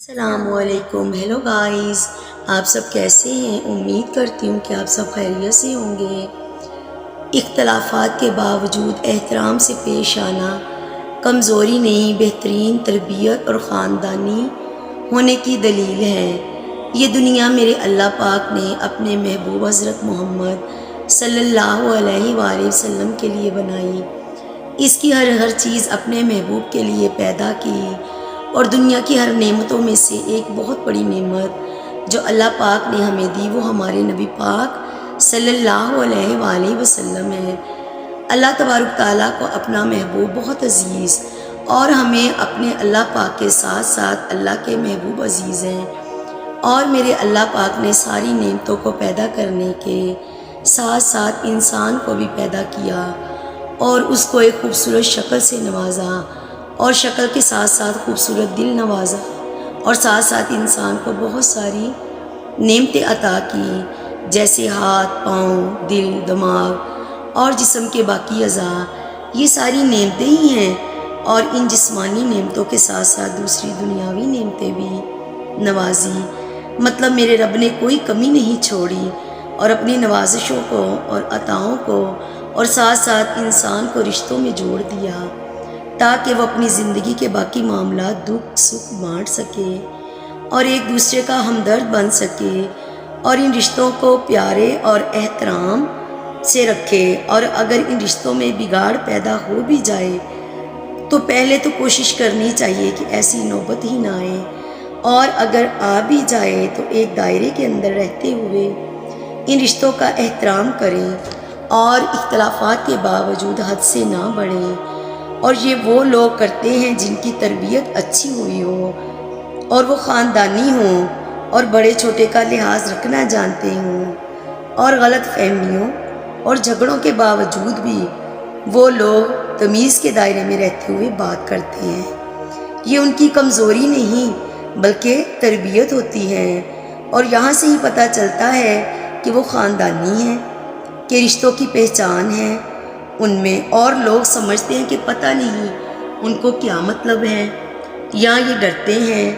السلام علیکم. Hello guys, آپ سب کیسے ہیں؟ امید کرتی ہوں کہ آپ سب خیریت سے ہوں گے. اختلافات کے باوجود احترام سے پیش آنا کمزوری نہیں، بہترین تربیت اور خاندانی ہونے کی دلیل ہے. یہ دنیا میرے اللہ پاک نے اپنے محبوب حضرت محمد صلی اللہ علیہ وآلہ وسلم کے لیے بنائی. اس کی ہر چیز اپنے محبوب کے لیے پیدا کی، اور دنیا کی ہر نعمتوں میں سے ایک بہت بڑی نعمت جو اللہ پاک نے ہمیں دی وہ ہمارے نبی پاک صلی اللہ علیہ وآلہ وسلم ہے. اللہ تبارک تعالیٰ کو اپنا محبوب بہت عزیز، اور ہمیں اپنے اللہ پاک کے ساتھ ساتھ اللہ کے محبوب عزیز ہیں. اور میرے اللہ پاک نے ساری نعمتوں کو پیدا کرنے کے ساتھ ساتھ انسان کو بھی پیدا کیا اور اس کو ایک خوبصورت شکل سے نوازا، اور شکل کے ساتھ ساتھ خوبصورت دل نوازا، اور ساتھ ساتھ انسان کو بہت ساری نعمتیں عطا کی، جیسے ہاتھ، پاؤں، دل، دماغ اور جسم کے باقی اعضاء. یہ ساری نعمتیں ہی ہیں، اور ان جسمانی نعمتوں کے ساتھ ساتھ دوسری دنیاوی نعمتیں بھی نوازی. مطلب میرے رب نے کوئی کمی نہیں چھوڑی، اور اپنی نوازشوں کو اور عطاؤں کو اور ساتھ ساتھ انسان کو رشتوں میں جوڑ دیا تاکہ وہ اپنی زندگی کے باقی معاملات دکھ سکھ بانٹ سکے اور ایک دوسرے کا ہمدرد بن سکے، اور ان رشتوں کو پیارے اور احترام سے رکھے. اور اگر ان رشتوں میں بگاڑ پیدا ہو بھی جائے تو پہلے تو کوشش کرنی چاہیے کہ ایسی نوبت ہی نہ آئے، اور اگر آ بھی جائے تو ایک دائرے کے اندر رہتے ہوئے ان رشتوں کا احترام کریں، اور اختلافات کے باوجود حد سے نہ بڑھیں. اور یہ وہ لوگ کرتے ہیں جن کی تربیت اچھی ہوئی ہو، اور وہ خاندانی ہوں، اور بڑے چھوٹے کا لحاظ رکھنا جانتے ہوں، اور غلط فہمیوں اور جھگڑوں کے باوجود بھی وہ لوگ تمیز کے دائرے میں رہتے ہوئے بات کرتے ہیں. یہ ان کی کمزوری نہیں بلکہ تربیت ہوتی ہے، اور یہاں سے ہی پتہ چلتا ہے کہ وہ خاندانی ہیں، کہ رشتوں کی پہچان ہے ان میں. اور لوگ سمجھتے ہیں کہ پتہ نہیں ان کو کیا مطلب ہے، یا یہ ڈرتے ہیں،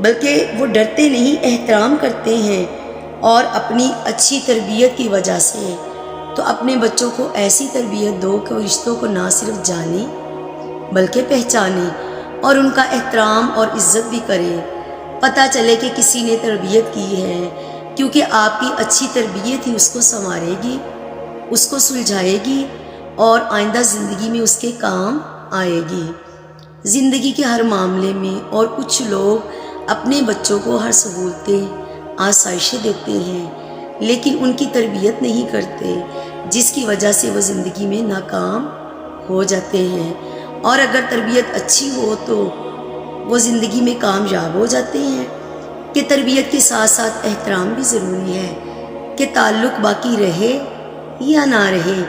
بلکہ وہ ڈرتے نہیں، احترام کرتے ہیں. اور اپنی اچھی تربیت کی وجہ سے تو اپنے بچوں کو ایسی تربیت دو کہ وہ رشتوں کو نہ صرف جانیں بلکہ پہچانیں، اور ان کا احترام اور عزت بھی کریں. پتہ چلے کہ کسی نے تربیت کی ہے، کیونکہ آپ کی اچھی تربیت ہی اس کو سنوارے گی، اس کو سلجھائے گی، اور آئندہ زندگی میں اس کے کام آئے گی زندگی کے ہر معاملے میں. اور کچھ لوگ اپنے بچوں کو ہر سہولتیں، آسائشیں دیتے ہیں، لیکن ان کی تربیت نہیں کرتے، جس کی وجہ سے وہ زندگی میں ناکام ہو جاتے ہیں. اور اگر تربیت اچھی ہو تو وہ زندگی میں کامیاب ہو جاتے ہیں. کہ تربیت کے ساتھ ساتھ احترام بھی ضروری ہے، کہ تعلق باقی رہے یا نہ رہے،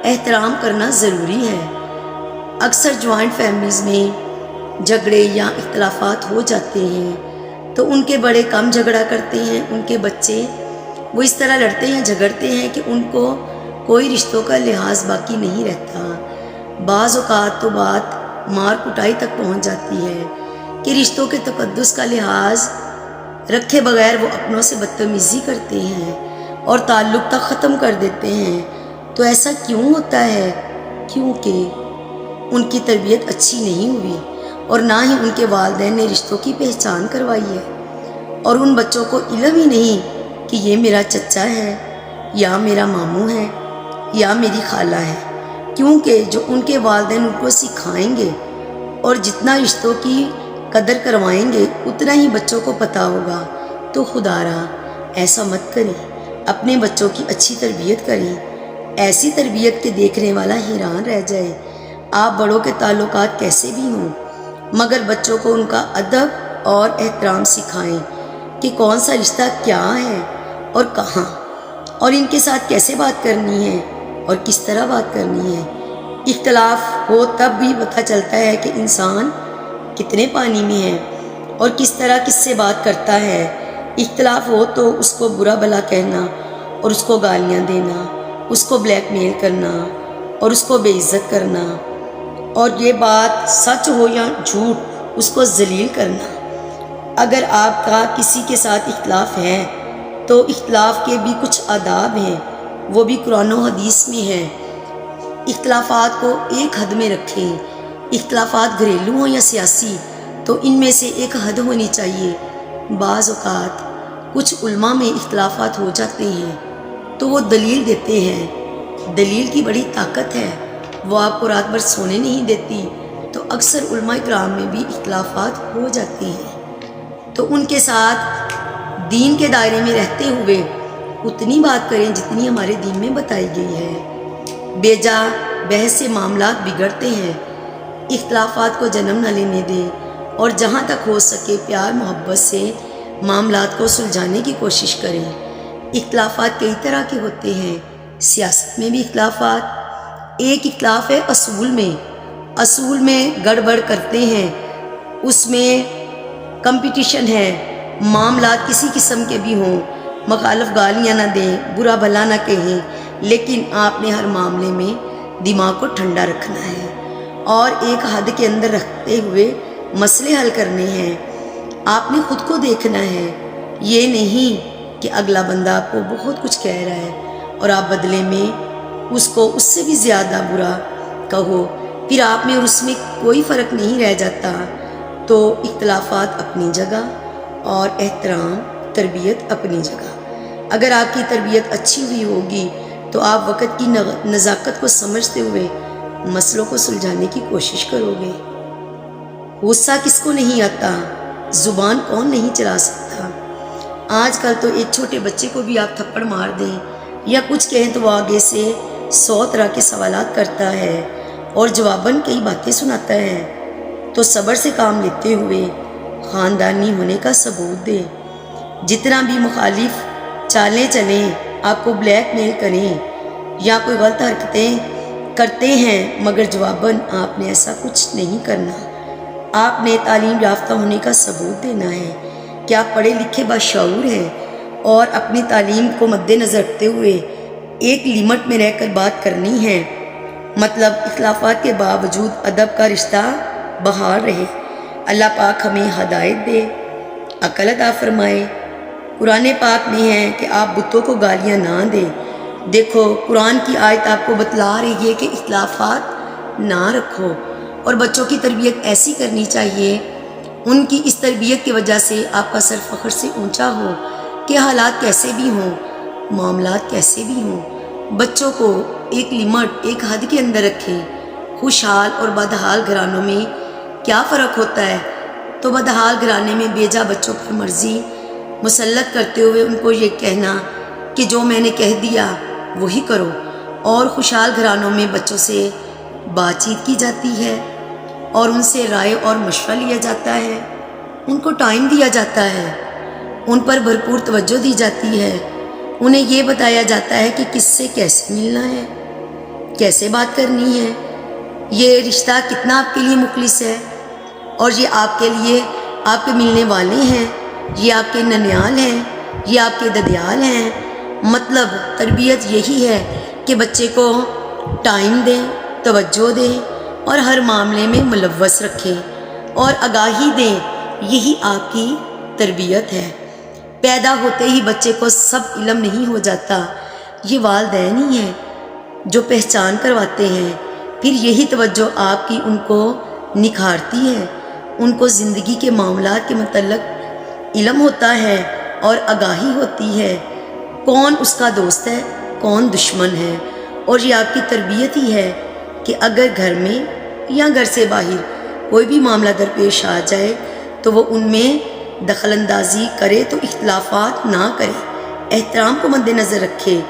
احترام کرنا ضروری ہے. اکثر جوائنٹ فیملیز میں جھگڑے یا اختلافات ہو جاتے ہیں تو ان کے بڑے کم جھگڑا کرتے ہیں، ان کے بچے وہ اس طرح لڑتے ہیں، جھگڑتے ہیں کہ ان کو کوئی رشتوں کا لحاظ باقی نہیں رہتا. بعض اوقات تو بات مار کٹائی تک پہنچ جاتی ہے کہ رشتوں کے تقدس کا لحاظ رکھے بغیر وہ اپنوں سے بدتمیزی کرتے ہیں اور تعلق تک ختم کر دیتے ہیں. تو ایسا کیوں ہوتا ہے؟ کیونکہ ان کی تربیت اچھی نہیں ہوئی، اور نہ ہی ان کے والدین نے رشتوں کی پہچان کروائی ہے، اور ان بچوں کو علم ہی نہیں کہ یہ میرا چچا ہے، یا میرا ماموں ہے، یا میری خالہ ہے. کیونکہ جو ان کے والدین ان کو سکھائیں گے اور جتنا رشتوں کی قدر کروائیں گے اتنا ہی بچوں کو پتہ ہوگا. تو خدا را ایسا مت کریں، اپنے بچوں کی اچھی تربیت کریں، ایسی تربیت کے دیکھنے والا حیران رہ جائے. آپ بڑوں کے تعلقات کیسے بھی ہوں، مگر بچوں کو ان کا ادب اور احترام سکھائیں کہ کون سا رشتہ کیا ہے اور کہاں، اور ان کے ساتھ کیسے بات کرنی ہے اور کس طرح بات کرنی ہے. اختلاف ہو تب بھی پتہ چلتا ہے کہ انسان کتنے پانی میں ہے اور کس طرح کس سے بات کرتا ہے. اختلاف ہو تو اس کو برا بھلا کہنا اور اس کو گالیاں دینا، اس کو بلیک میل کرنا اور اس کو بے عزت کرنا، اور یہ بات سچ ہو یا جھوٹ اس کو ذلیل کرنا. اگر آپ کا کسی کے ساتھ اختلاف ہے تو اختلاف کے بھی کچھ آداب ہیں، وہ بھی قرآن و حدیث میں ہیں۔ اختلافات کو ایک حد میں رکھیں۔ اختلافات گھریلو ہوں یا سیاسی، تو ان میں سے ایک حد ہونی چاہیے۔ بعض اوقات کچھ علماء میں اختلافات ہو جاتے ہیں تو وہ دلیل دیتے ہیں۔ دلیل کی بڑی طاقت ہے، وہ آپ کو رات بھر سونے نہیں دیتی۔ تو اکثر علماء کرام میں بھی اختلافات ہو جاتے ہیں، تو ان کے ساتھ دین کے دائرے میں رہتے ہوئے اتنی بات کریں جتنی ہمارے دین میں بتائی گئی ہے۔ بے جا بحث سے معاملات بگڑتے ہیں۔ اختلافات کو جنم نہ لینے دیں اور جہاں تک ہو سکے پیار محبت سے معاملات کو سلجھانے کی کوشش کریں۔ اختلافات کئی طرح کے ہوتے ہیں۔ سیاست میں بھی اختلافات، ایک اختلاف ہے اصول میں گڑبڑ کرتے ہیں، اس میں کمپٹیشن ہے، معاملات کسی قسم کے بھی ہوں، مخالف گالیاں نہ دیں، برا بھلا نہ کہیں، لیکن آپ نے ہر معاملے میں دماغ کو ٹھنڈا رکھنا ہے اور ایک حد کے اندر رکھتے ہوئے مسئلے حل کرنے ہیں۔ آپ نے خود کو دیکھنا ہے، یہ نہیں کہ اگلا بندہ آپ کو بہت کچھ کہہ رہا ہے اور آپ بدلے میں اس کو اس سے بھی زیادہ برا کہو، پھر آپ میں اور اس میں کوئی فرق نہیں رہ جاتا۔ تو اختلافات اپنی جگہ اور احترام تربیت اپنی جگہ۔ اگر آپ کی تربیت اچھی ہوئی ہوگی تو آپ وقت کی نزاکت کو سمجھتے ہوئے مسئلوں کو سلجھانے کی کوشش کرو گے۔ غصہ کس کو نہیں آتا؟ زبان کون نہیں چلا سکتا؟ آج کل تو ایک چھوٹے بچے کو بھی آپ تھپڑ مار دیں یا کچھ کہیں تو وہ آگے سے 100 طرح کے سوالات کرتا ہے اور جواباً کئی باتیں سناتا ہے۔ تو صبر سے کام لیتے ہوئے خاندانی ہونے کا ثبوت دیں۔ جتنا بھی مخالف چالیں چلیں، آپ کو بلیک میل کریں یا کوئی غلط حرکتیں کرتے ہیں، مگر جواباً آپ نے ایسا کچھ نہیں کرنا۔ آپ نے تعلیم یافتہ ہونے کا ثبوت دینا ہے کہ آپ پڑھے لکھے باشعور ہیں اور اپنی تعلیم کو مد نظر رکھتے ہوئے ایک لمٹ میں رہ کر بات کرنی ہے۔ مطلب اختلافات کے باوجود ادب کا رشتہ بحال رہے۔ اللہ پاک ہمیں ہدایت دے، عقل عطا فرمائے۔ قرآن پاک میں ہے کہ آپ بتوں کو گالیاں نہ دیں۔ دیکھو قرآن کی آیت آپ کو بتلا رہی ہے کہ اختلافات نہ رکھو، اور بچوں کی تربیت ایسی کرنی چاہیے، ان کی اس تربیت کی وجہ سے آپ کا سر فخر سے اونچا ہو کہ حالات کیسے بھی ہوں، معاملات کیسے بھی ہوں، بچوں کو ایک لمٹ، ایک حد کے اندر رکھیں۔ خوشحال اور بدحال گھرانوں میں کیا فرق ہوتا ہے؟ تو بدحال گھرانے میں بیجا بچوں پر مرضی مسلط کرتے ہوئے ان کو یہ کہنا کہ جو میں نے کہہ دیا وہی کرو، اور خوشحال گھرانوں میں بچوں سے بات چیت کی جاتی ہے اور ان سے رائے اور مشورہ لیا جاتا ہے، ان کو ٹائم دیا جاتا ہے، ان پر بھرپور توجہ دی جاتی ہے، انہیں یہ بتایا جاتا ہے کہ کس سے کیسے ملنا ہے، کیسے بات کرنی ہے، یہ رشتہ کتنا آپ کے لیے مخلص ہے، اور یہ آپ کے لیے آپ کے ملنے والے ہیں، یہ آپ کے ننیال ہیں، یہ آپ کے ددیال ہیں۔ مطلب تربیت یہی ہے کہ بچے کو ٹائم دیں، توجہ دیں اور ہر معاملے میں ملوث رکھیں اور آگاہی دیں، یہی آپ کی تربیت ہے۔ پیدا ہوتے ہی بچے کو سب علم نہیں ہو جاتا، یہ والدین ہی ہیں جو پہچان کرواتے ہیں، پھر یہی توجہ آپ کی ان کو نکھارتی ہے، ان کو زندگی کے معاملات کے متعلق علم ہوتا ہے اور آگاہی ہوتی ہے، کون اس کا دوست ہے، کون دشمن ہے، اور یہ آپ کی تربیت ہی ہے کہ اگر گھر میں یا گھر سے باہر کوئی بھی معاملہ درپیش آ جائے تو وہ ان میں دخل اندازی کرے تو اختلافات نہ کرے، احترام کو مد نظر رکھے،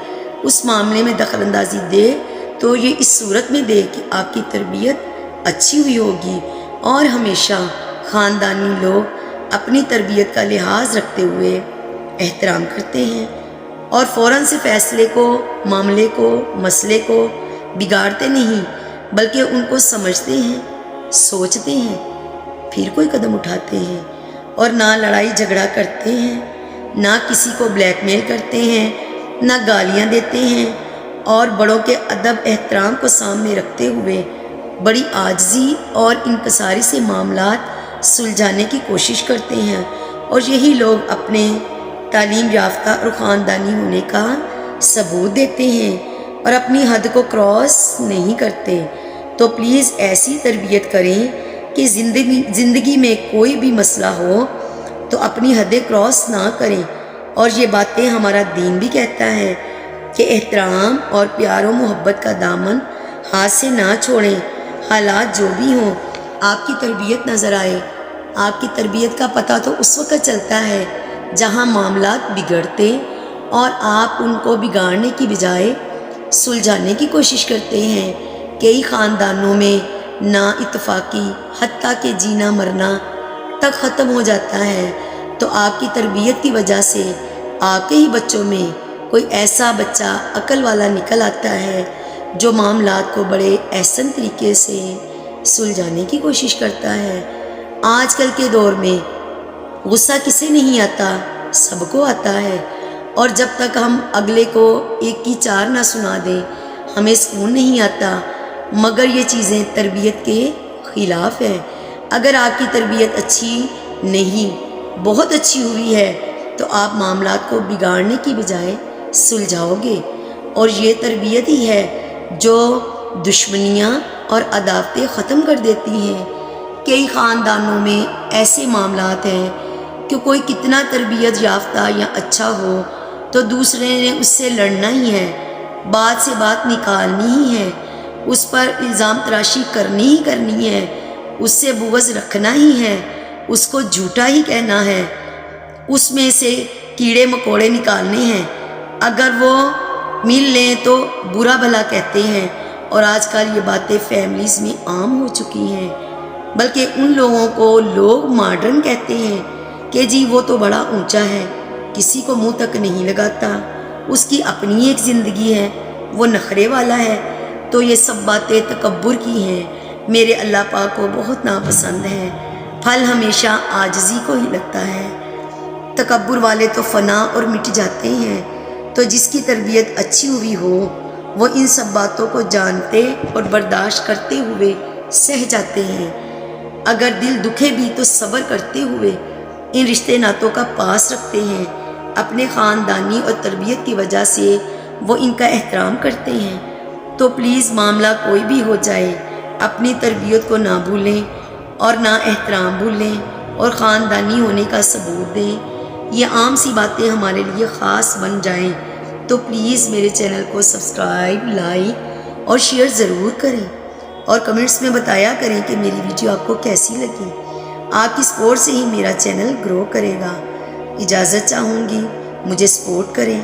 اس معاملے میں دخل اندازی دے تو یہ اس صورت میں دے کہ آپ کی تربیت اچھی ہوئی ہوگی، اور ہمیشہ خاندانی لوگ اپنی تربیت کا لحاظ رکھتے ہوئے احترام کرتے ہیں اور فوراً سے فیصلے کو، معاملے کو، مسئلے کو بگاڑتے نہیں، بلکہ ان کو سمجھتے ہیں، سوچتے ہیں، پھر کوئی قدم اٹھاتے ہیں، اور نہ لڑائی جھگڑا کرتے ہیں، نہ کسی کو بلیک میل کرتے ہیں، نہ گالیاں دیتے ہیں، اور بڑوں کے ادب احترام کو سامنے رکھتے ہوئے بڑی عاجزی اور انکساری سے معاملات سلجھانے کی کوشش کرتے ہیں اور یہی لوگ اپنے تعلیم یافتہ اور خاندانی ہونے کا ثبوت دیتے ہیں اور اپنی حد کو کراس نہیں کرتے۔ تو پلیز ایسی تربیت کریں کہ زندگی میں کوئی بھی مسئلہ ہو تو اپنی حدیں کراس نہ کریں۔ اور یہ باتیں ہمارا دین بھی کہتا ہے کہ احترام اور پیار و محبت کا دامن ہاتھ سے نہ چھوڑیں، حالات جو بھی ہوں۔ آپ کی تربیت نظر آئے، آپ کی تربیت کا پتہ تو اس وقت چلتا ہے جہاں معاملات بگڑتے اور آپ ان کو بگاڑنے کی بجائے سلجھانے کی کوشش کرتے ہیں۔ کئی خاندانوں میں نا اتفاقی حتیٰ کہ جینا مرنا تک ختم ہو جاتا ہے۔ تو آپ کی تربیت کی وجہ سے آپ کے ہی بچوں میں کوئی ایسا بچہ عقل والا نکل آتا ہے جو معاملات کو بڑے احسن طریقے سے سلجھانے کی کوشش کرتا ہے۔ آج کل کے دور میں غصہ کسے نہیں آتا، سب کو آتا ہے، اور جب تک ہم اگلے کو ایک کی چار نہ سنا دیں ہمیں سکون نہیں آتا۔ مگر یہ چیزیں تربیت کے خلاف ہیں۔ اگر آپ کی تربیت اچھی نہیں، بہت اچھی ہوئی ہے تو آپ معاملات کو بگاڑنے کی بجائے سلجھاؤ گے، اور یہ تربیت ہی ہے جو دشمنیاں اور عداوتیں ختم کر دیتی ہیں۔ کئی خاندانوں میں ایسے معاملات ہیں کہ کوئی کتنا تربیت یافتہ یا اچھا ہو تو دوسرے نے اس سے لڑنا ہی ہے، بات سے بات نکالنی ہی ہے، اس پر الزام تراشی کرنی ہی کرنی ہے، اس سے بغض رکھنا ہی ہے، اس کو جھوٹا ہی کہنا ہے، اس میں سے کیڑے مکوڑے نکالنے ہیں۔ اگر وہ مل لیں تو برا بھلا کہتے ہیں، اور آج کل یہ باتیں فیملیز میں عام ہو چکی ہیں۔ بلکہ ان لوگوں کو لوگ ماڈرن کہتے ہیں کہ جی وہ تو بڑا اونچا ہے، کسی کو منہ تک نہیں لگاتا، اس کی اپنی ایک زندگی ہے، وہ نخرے والا ہے۔ تو یہ سب باتیں تکبر کی ہیں، میرے اللہ پاک کو بہت ناپسند ہیں۔ پھل ہمیشہ عاجزی کو ہی لگتا ہے۔ تکبر والے تو فنا اور مٹ جاتے ہیں۔ تو جس کی تربیت اچھی ہوئی ہو وہ ان سب باتوں کو جانتے اور برداشت کرتے ہوئے سہ جاتے ہیں۔ اگر دل دکھے بھی تو صبر کرتے ہوئے ان رشتے ناتوں کا پاس رکھتے ہیں۔ اپنے خاندانی اور تربیت کی وجہ سے وہ ان کا احترام کرتے ہیں۔ تو پلیز معاملہ کوئی بھی ہو جائے اپنی تربیت کو نہ بھولیں اور نہ احترام بھولیں اور خاندانی ہونے کا ثبوت دیں۔ یہ عام سی باتیں ہمارے لیے خاص بن جائیں تو پلیز میرے چینل کو سبسکرائب، لائک اور شیئر ضرور کریں، اور کمنٹس میں بتایا کریں کہ میری ویڈیو آپ کو کیسی لگی۔ آپ کی سپورٹ سے ہی میرا چینل گرو کرے گا۔ اجازت چاہوں گی، مجھے سپورٹ کریں۔